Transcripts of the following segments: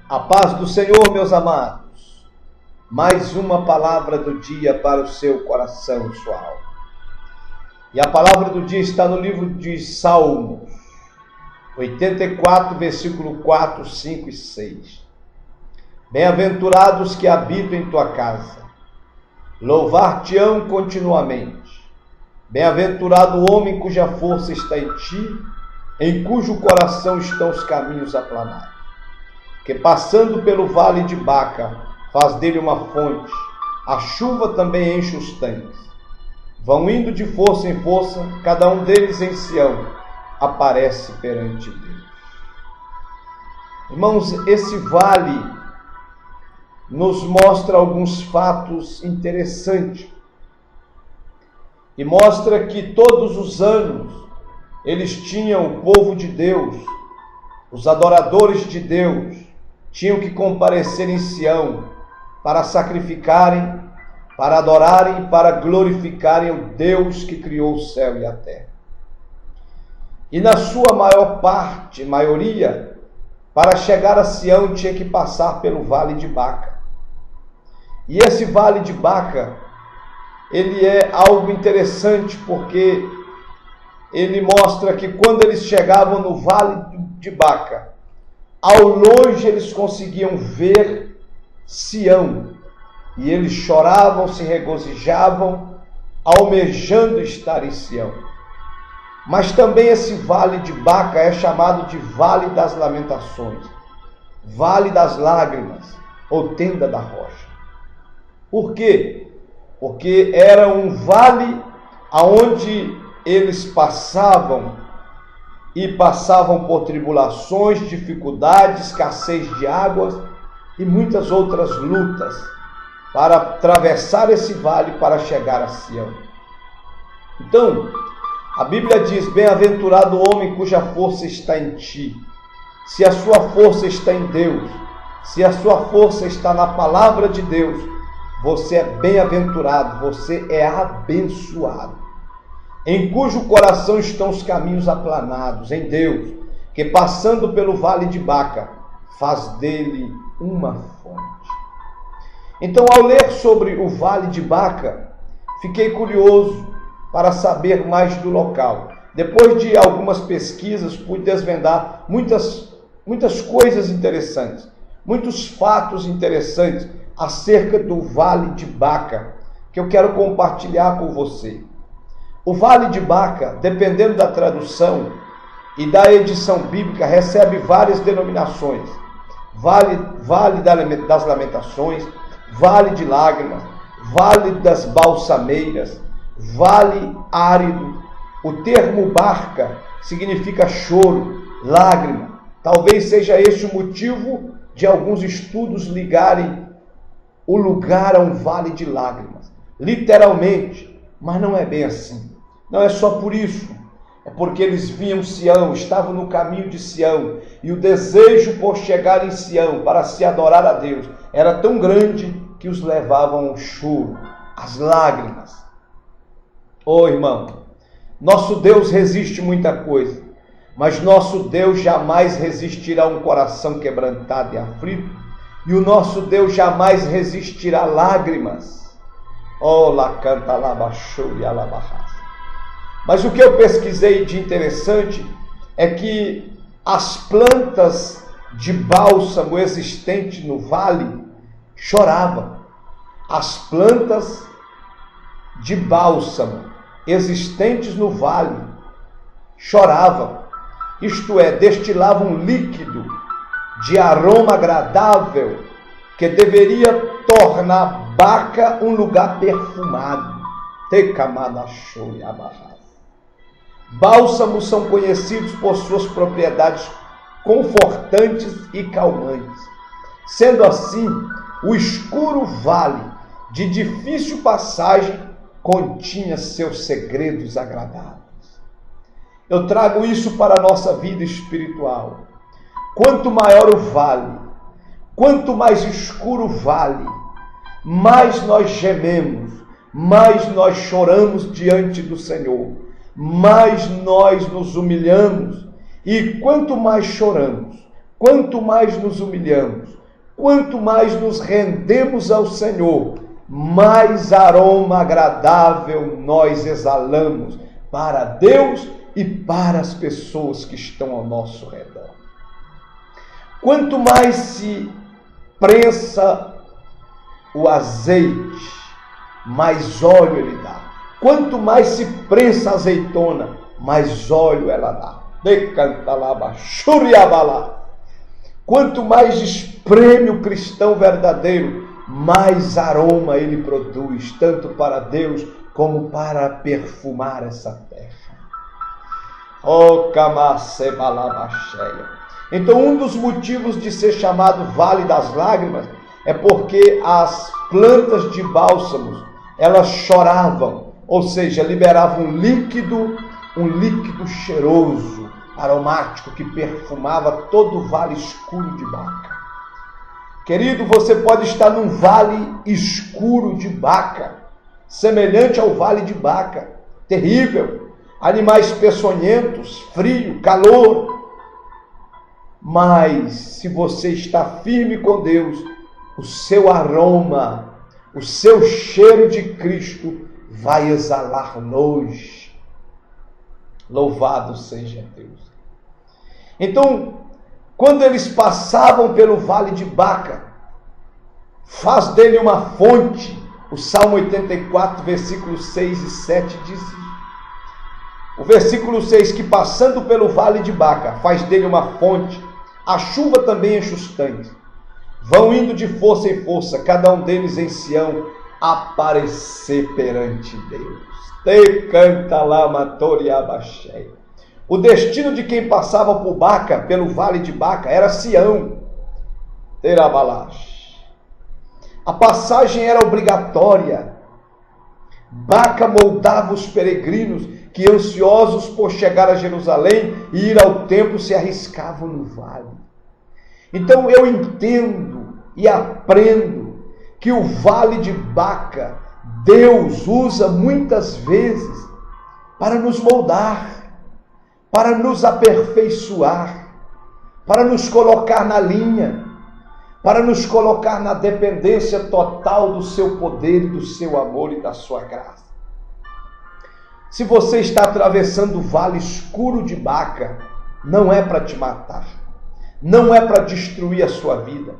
A paz do Senhor, meus amados. Mais uma palavra do dia para o seu coração e sua alma. E a palavra do dia está no livro de Salmos, 84, versículo 4, 5 e 6. Bem-aventurados que habitam em tua casa, louvar-te-ão continuamente. Bem-aventurado o homem cuja força está em ti, em cujo coração estão os caminhos aplanados. Que passando pelo vale de Baca, faz dele uma fonte, a chuva também enche os tanques. Vão indo de força em força, cada um deles em Sião, aparece perante Deus. Irmãos, esse vale nos mostra alguns fatos interessantes. E mostra que todos os anos eles tinham, o povo de Deus, os adoradores de Deus, tinham que comparecer em Sião para sacrificarem, para adorarem, para glorificarem o Deus que criou o céu e a terra. E na sua maior parte, maioria, para chegar a Sião tinha que passar pelo vale de Baca. E esse vale de Baca, ele é algo interessante porque ele mostra que quando eles chegavam no vale de Baca, ao longe eles conseguiam ver Sião, e eles choravam, se regozijavam, almejando estar em Sião. Mas também esse vale de Baca é chamado de Vale das Lamentações, Vale das Lágrimas, ou Tenda da Rocha. Por quê? Porque era um vale aonde eles passavam por tribulações, dificuldades, escassez de águas e muitas outras lutas para atravessar esse vale para chegar a Sião. Então, a Bíblia diz: bem-aventurado o homem cuja força está em ti. Se a sua força está em Deus, se a sua força está na palavra de Deus, você é bem-aventurado, você é abençoado. Em cujo coração estão os caminhos aplanados, em Deus, que passando pelo vale de Baca, faz dele uma fonte. Então, ao ler sobre o vale de Baca, fiquei curioso para saber mais do local. Depois de algumas pesquisas, pude desvendar muitas coisas interessantes, muitos fatos interessantes acerca do vale de Baca, que eu quero compartilhar com você. O vale de Baca, dependendo da tradução e da edição bíblica, recebe várias denominações. Vale das Lamentações, Vale de Lágrimas, Vale das Balsameiras, Vale Árido. O termo Baca significa choro, lágrima. Talvez seja este o motivo de alguns estudos ligarem o lugar a um vale de lágrimas. Literalmente, mas não é bem assim. Não é só por isso, é porque eles vinham Sião, estavam no caminho de Sião, e o desejo por chegar em Sião para se adorar a Deus era tão grande que os levavam ao choro, às lágrimas. Oh, irmão, nosso Deus resiste muita coisa, mas nosso Deus jamais resistirá a um coração quebrantado e aflito, e o nosso Deus jamais resistirá a lágrimas. Oh, lá canta, lá baixou e alabarra. Mas o que eu pesquisei de interessante é que as plantas de bálsamo existentes no vale choravam. As plantas de bálsamo existentes no vale choravam. Isto é, destilavam um líquido de aroma agradável que deveria tornar Baca um lugar perfumado. Tecamadaxou e abarrado. Bálsamos são conhecidos por suas propriedades confortantes e calmantes. Sendo assim, o escuro vale, de difícil passagem, continha seus segredos agradáveis. Eu trago isso para a nossa vida espiritual. Quanto maior o vale, quanto mais escuro o vale, mais nós gememos, mais nós choramos diante do Senhor. Mais nós nos humilhamos, e quanto mais choramos, quanto mais nos humilhamos, quanto mais nos rendemos ao Senhor, mais aroma agradável nós exalamos para Deus e para as pessoas que estão ao nosso redor. Quanto mais se prensa o azeite, mais óleo ele dá. Quanto mais se prensa a azeitona, mais óleo ela dá. Quanto mais espreme o cristão verdadeiro, mais aroma ele produz, tanto para Deus como para perfumar essa terra. Então, um dos motivos de ser chamado Vale das Lágrimas é porque as plantas de bálsamos, elas choravam, ou seja, liberavam um líquido cheiroso, aromático, que perfumava todo o vale escuro de Baca. Querido, você pode estar num vale escuro de Baca, semelhante ao vale de Baca, terrível, animais peçonhentos, frio, calor. Mas se você está firme com Deus, o seu aroma, o seu cheiro de Cristo vai exalar nojo. Louvado seja Deus. Então, quando eles passavam pelo vale de Baca, faz dele uma fonte. O Salmo 84, versículos 6 e 7 diz isso. O versículo 6, que passando pelo vale de Baca, faz dele uma fonte, a chuva também enche os tanques. Vão indo de força em força, cada um deles em Sião, aparecer perante Deus. Te canta lá, matori abaixei. O destino de quem passava por Baca, pelo vale de Baca, era Sião. Terabalash. A passagem era obrigatória. Baca moldava os peregrinos que, ansiosos por chegar a Jerusalém e ir ao templo, se arriscavam no vale. Então eu entendo e aprendo que o vale de Baca, Deus usa muitas vezes para nos moldar, para nos aperfeiçoar, para nos colocar na linha, para nos colocar na dependência total do seu poder, do seu amor e da sua graça. Se você está atravessando o vale escuro de Baca, não é para te matar, não é para destruir a sua vida.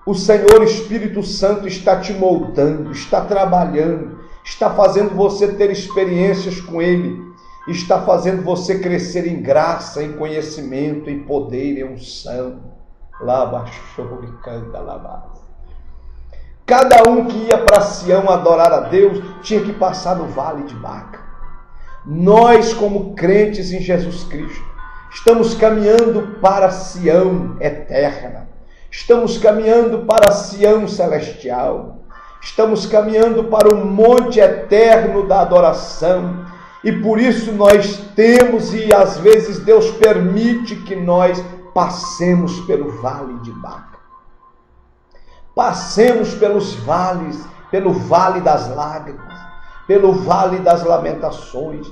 O Senhor Espírito Santo está te moldando, está trabalhando, está fazendo você ter experiências com Ele, está fazendo você crescer em graça, em conhecimento, em poder, em unção. Lá baixou e canta lá baixo. Cada um que ia para Sião adorar a Deus tinha que passar no vale de Baca. Nós, como crentes em Jesus Cristo, estamos caminhando para Sião eterna. Estamos caminhando para Sião celestial. Estamos caminhando para o monte eterno da adoração. E por isso nós temos, e às vezes Deus permite que nós passemos pelo vale de Baca. Passemos pelos vales, pelo vale das lágrimas, pelo vale das lamentações,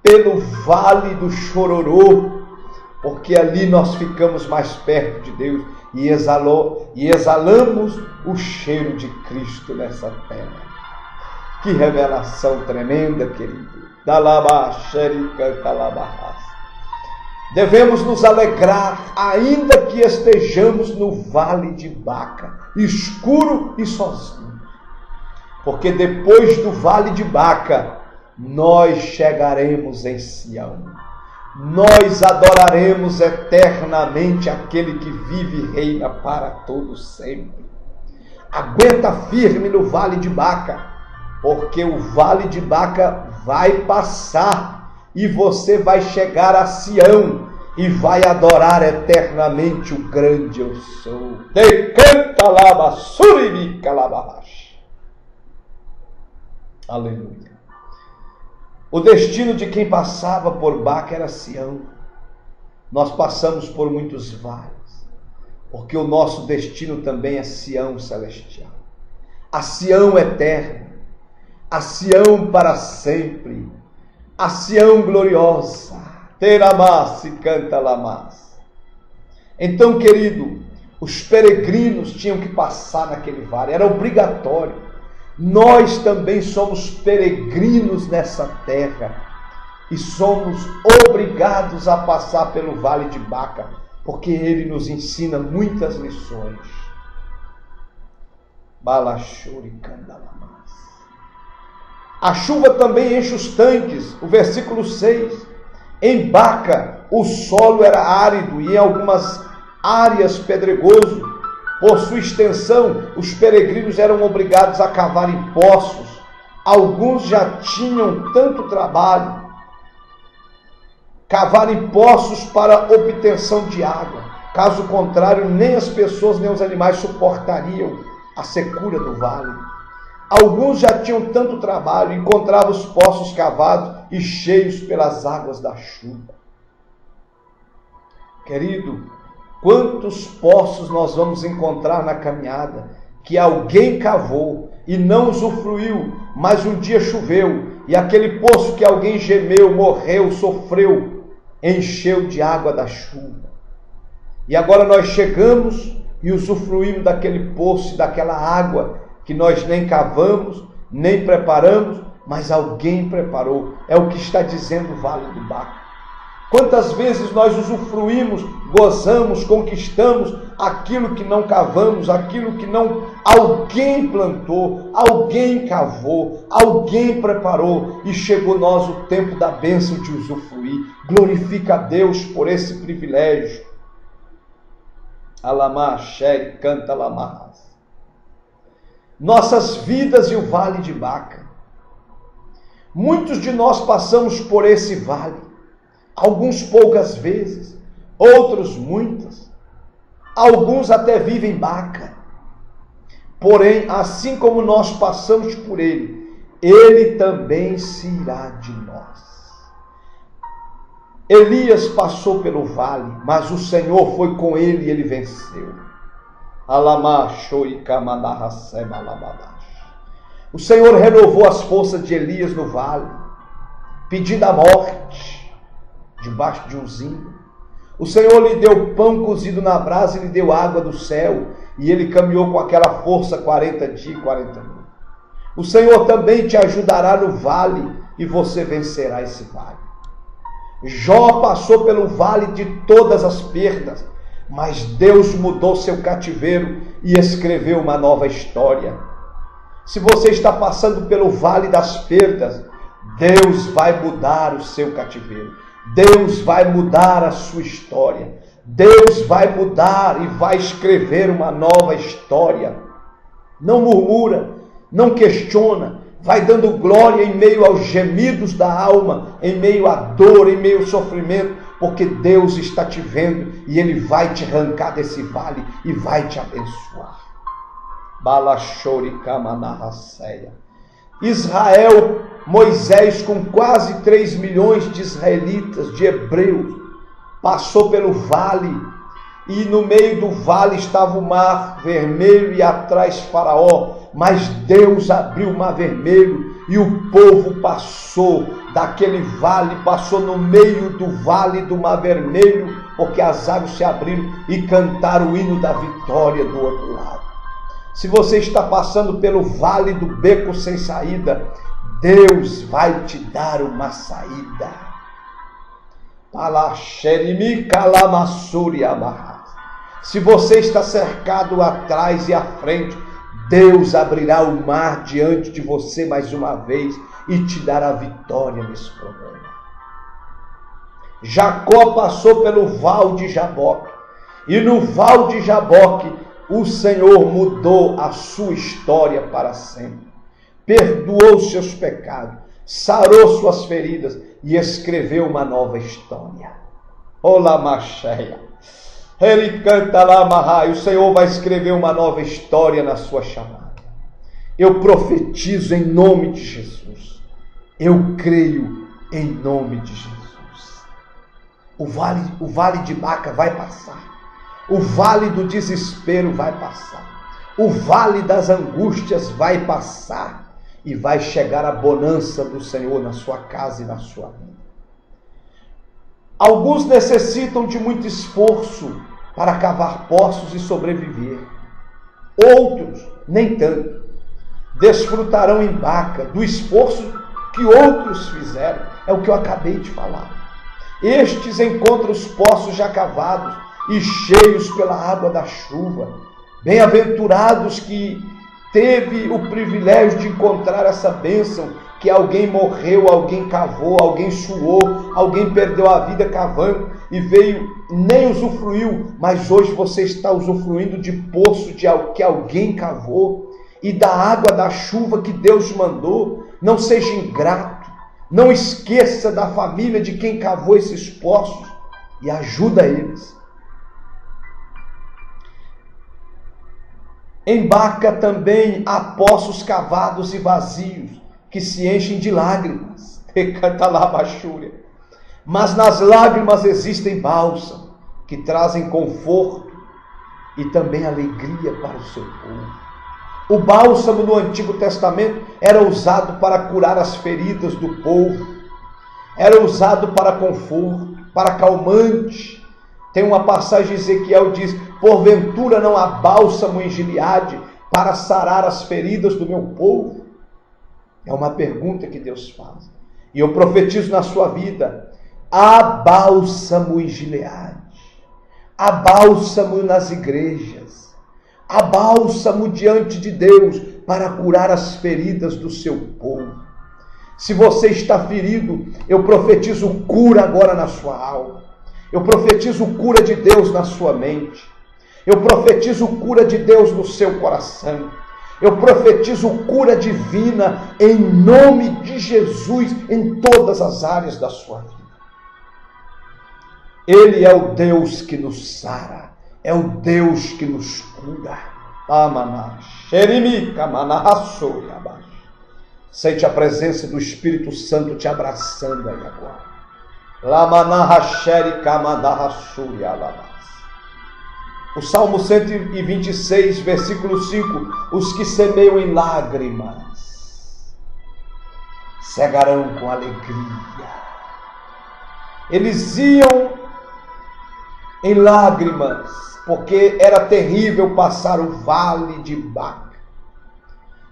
pelo vale do chororô, porque ali nós ficamos mais perto de Deus e exalamos o cheiro de Cristo nessa terra. Que revelação tremenda, querido. Devemos nos alegrar, ainda que estejamos no vale de Baca, escuro e sozinho, porque depois do vale de Baca, nós chegaremos em Sião. Nós adoraremos eternamente aquele que vive e reina para todos sempre. Aguenta firme no vale de Baca, porque o vale de Baca vai passar e você vai chegar a Sião e vai adorar eternamente o grande eu sou. Decanta laba suribica labash. Aleluia. O destino de quem passava por Baca era Sião. Nós passamos por muitos vales, porque o nosso destino também é Sião celestial. A Sião eterna, a Sião para sempre, a Sião gloriosa. Teramás e canta lamás. Então, querido, os peregrinos tinham que passar naquele vale, era obrigatório. Nós também somos peregrinos nessa terra e somos obrigados a passar pelo vale de Baca, porque ele nos ensina muitas lições. A chuva também enche os tanques, o versículo 6. Em Baca, o solo era árido e em algumas áreas pedregoso. Por sua extensão, os peregrinos eram obrigados a cavar em poços. Alguns já tinham tanto trabalho, cavar em poços para obtenção de água. Caso contrário, nem as pessoas nem os animais suportariam a secura do vale. Alguns já tinham tanto trabalho, encontravam os poços cavados e cheios pelas águas da chuva. Querido, quantos poços nós vamos encontrar na caminhada que alguém cavou e não usufruiu, mas um dia choveu e aquele poço que alguém gemeu, morreu, sofreu, encheu de água da chuva. E agora nós chegamos e usufruímos daquele poço e daquela água que nós nem cavamos, nem preparamos, mas alguém preparou. É o que está dizendo o Vale do Baca. Quantas vezes nós usufruímos, gozamos, conquistamos aquilo que não cavamos, aquilo que não alguém plantou, alguém cavou, alguém preparou e chegou nós o tempo da bênção de usufruir. Glorifica a Deus por esse privilégio. Alamá, Xere, canta Alamás. Nossas vidas e o Vale de Baca. Muitos de nós passamos por esse vale. Alguns poucas vezes, outros muitas. Alguns até vivem em Baca. Porém, assim como nós passamos por ele, ele também se irá de nós. Elias passou pelo vale, mas o Senhor foi com ele e ele venceu. O Senhor renovou as forças de Elias no vale, pedindo a morte debaixo de um zinco. O Senhor lhe deu pão cozido na brasa e lhe deu água do céu, e ele caminhou com aquela força 40 dias e 40 noites. O Senhor também te ajudará no vale e você vencerá esse vale. Jó passou pelo vale de todas as perdas, mas Deus mudou seu cativeiro e escreveu uma nova história. Se você está passando pelo vale das perdas, Deus vai mudar o seu cativeiro. Deus vai mudar a sua história. Deus vai mudar e vai escrever uma nova história. Não murmura, não questiona, vai dando glória em meio aos gemidos da alma, em meio à dor, em meio ao sofrimento, porque Deus está te vendo e Ele vai te arrancar desse vale e vai te abençoar. Israel, Moisés, com quase 3 milhões de israelitas, de hebreus, passou pelo vale, e no meio do vale estava o mar vermelho e atrás Faraó, mas Deus abriu o mar vermelho e o povo passou daquele vale, passou no meio do vale do mar vermelho, porque as águas se abriram e cantaram o hino da vitória do outro lado. Se você está passando pelo vale do beco sem saída, Deus vai te dar uma saída. Se você está cercado atrás e à frente, Deus abrirá o mar diante de você mais uma vez e te dará vitória nesse problema. Jacó passou pelo val de Jaboque, e no val de Jaboque o Senhor mudou a sua história para sempre. Perdoou seus pecados, sarou suas feridas e escreveu uma nova história. Olá, Macheia. Ele canta lá, Mahai. O Senhor vai escrever uma nova história na sua chamada. Eu profetizo em nome de Jesus. Eu creio em nome de Jesus. O vale de Baca vai passar. O vale do desespero vai passar. O vale das angústias vai passar. E vai chegar a bonança do Senhor na sua casa e na sua vida. Alguns necessitam de muito esforço para cavar poços e sobreviver. Outros, nem tanto, desfrutarão em Baca do esforço que outros fizeram. É o que eu acabei de falar. Estes encontram os poços já cavados e cheios pela água da chuva. Bem-aventurados que teve o privilégio de encontrar essa bênção, que alguém morreu, alguém cavou, alguém suou, alguém perdeu a vida cavando e veio, nem usufruiu, mas hoje você está usufruindo de poço que alguém cavou e da água da chuva que Deus mandou. Não seja ingrato, não esqueça da família de quem cavou esses poços e ajuda eles. Em Baca também há poços cavados e vazios, que se enchem de lágrimas. Mas nas lágrimas existem bálsamo, que trazem conforto e também alegria para o seu povo. O bálsamo no Antigo Testamento era usado para curar as feridas do povo, era usado para conforto, para calmante. Tem uma passagem, Ezequiel diz: porventura não há bálsamo em Gileade para sarar as feridas do meu povo? É uma pergunta que Deus faz. E eu profetizo na sua vida: há bálsamo em Gileade, há bálsamo nas igrejas, há bálsamo diante de Deus para curar as feridas do seu povo. Se você está ferido, eu profetizo cura agora na sua alma. Eu profetizo cura de Deus na sua mente. Eu profetizo cura de Deus no seu coração. Eu profetizo cura divina em nome de Jesus em todas as áreas da sua vida. Ele é o Deus que nos sara, é o Deus que nos cura. Sente a presença do Espírito Santo te abraçando aí agora. O Salmo 126, versículo 5: os que semeiam em lágrimas cegarão com alegria. Eles iam em lágrimas, porque era terrível passar o vale de Baca.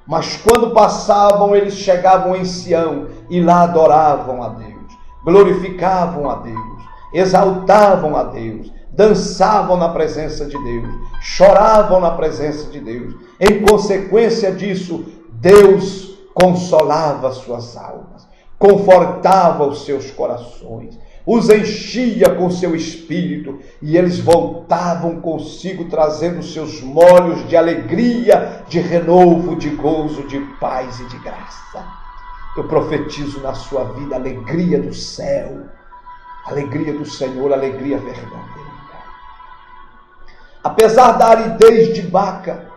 Mas quando passavam, eles chegavam em Sião e lá adoravam a Deus, glorificavam a Deus, exaltavam a Deus, dançavam na presença de Deus, choravam na presença de Deus. Em consequência disso, Deus consolava suas almas, confortava os seus corações, os enchia com seu espírito, e eles voltavam consigo trazendo seus molhos de alegria, de renovo, de gozo, de paz e de graça. Eu profetizo na sua vida a alegria do céu, a alegria do Senhor, a alegria verdadeira. Apesar da aridez de Baca,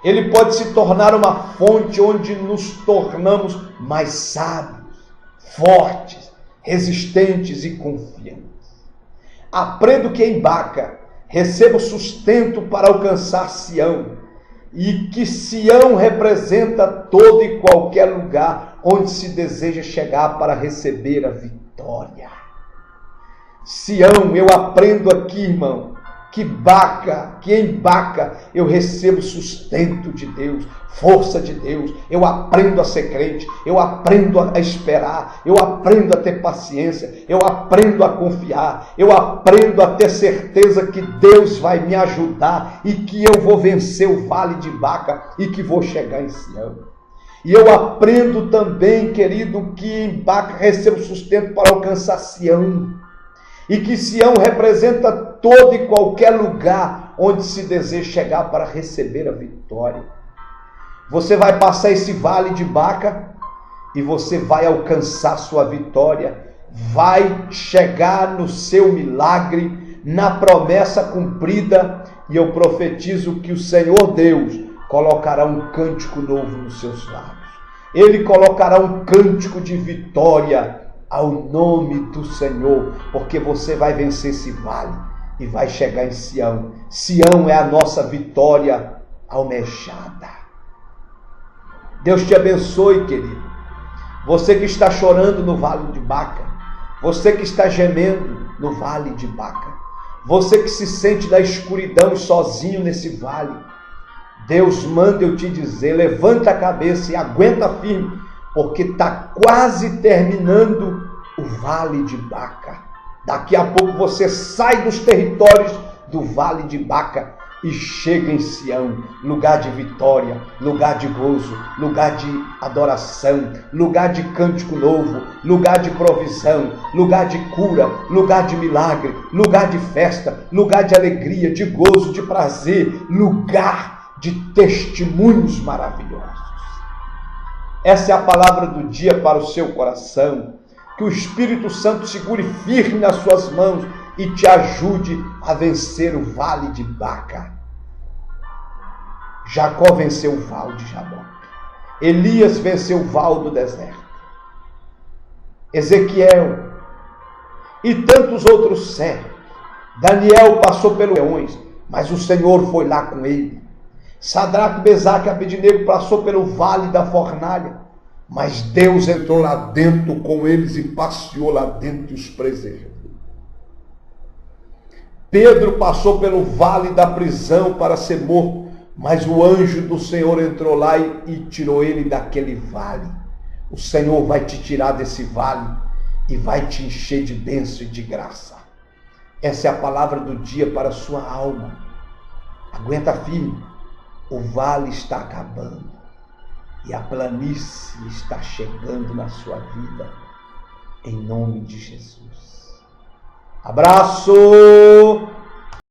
ele pode se tornar uma fonte onde nos tornamos mais sábios, fortes, resistentes e confiantes. Aprendo que em Baca recebo sustento para alcançar Sião, e que Sião representa todo e qualquer lugar onde se deseja chegar para receber a vitória. Sião, eu aprendo aqui, irmão, que em Baca eu recebo sustento de Deus, força de Deus. Eu aprendo a ser crente, eu aprendo a esperar, eu aprendo a ter paciência, eu aprendo a confiar, eu aprendo a ter certeza que Deus vai me ajudar e que eu vou vencer o vale de Baca e que vou chegar em Sião. E eu aprendo também, querido, que em Baca recebo sustento para alcançar Sião. E que Sião representa todo e qualquer lugar onde se deseja chegar para receber a vitória. Você vai passar esse vale de Baca e você vai alcançar sua vitória, vai chegar no seu milagre, na promessa cumprida, e eu profetizo que o Senhor Deus colocará um cântico novo nos seus lábios. Ele colocará um cântico de vitória ao nome do Senhor, porque você vai vencer esse vale e vai chegar em Sião. Sião é a nossa vitória almejada. Deus te abençoe, querido. Você que está chorando no vale de Baca, você que está gemendo no vale de Baca, Você que se sente da escuridão e sozinho nesse vale, Deus manda eu te dizer, levanta a cabeça e aguenta firme, porque está quase terminando o vale de Baca. Daqui a pouco você sai dos territórios do vale de Baca e chega em Sião, lugar de vitória, lugar de gozo, lugar de adoração, lugar de cântico novo, lugar de provisão, lugar de cura, lugar de milagre, lugar de festa, lugar de alegria, de gozo, de prazer, lugar de testemunhos maravilhosos. Essa é a palavra do dia para o seu coração. Que o Espírito Santo segure firme nas suas mãos e te ajude a vencer o vale de Baca. Jacó venceu o val de Jaboque. Elias venceu o val do deserto. Ezequiel e tantos outros servos. Daniel passou pelos leões, mas o Senhor foi lá com ele. Sadraque, Mesaque e Abednego passou pelo vale da fornalha, mas Deus entrou lá dentro com eles e passeou lá dentro e os preservou. Pedro passou pelo vale da prisão para ser morto, mas o anjo do Senhor entrou lá e tirou ele daquele vale. O Senhor vai te tirar desse vale e vai te encher de bênção e de graça. Essa é a palavra do dia para a sua alma. Aguenta firme, o vale está acabando e a planície está chegando na sua vida, em nome de Jesus. Abraço!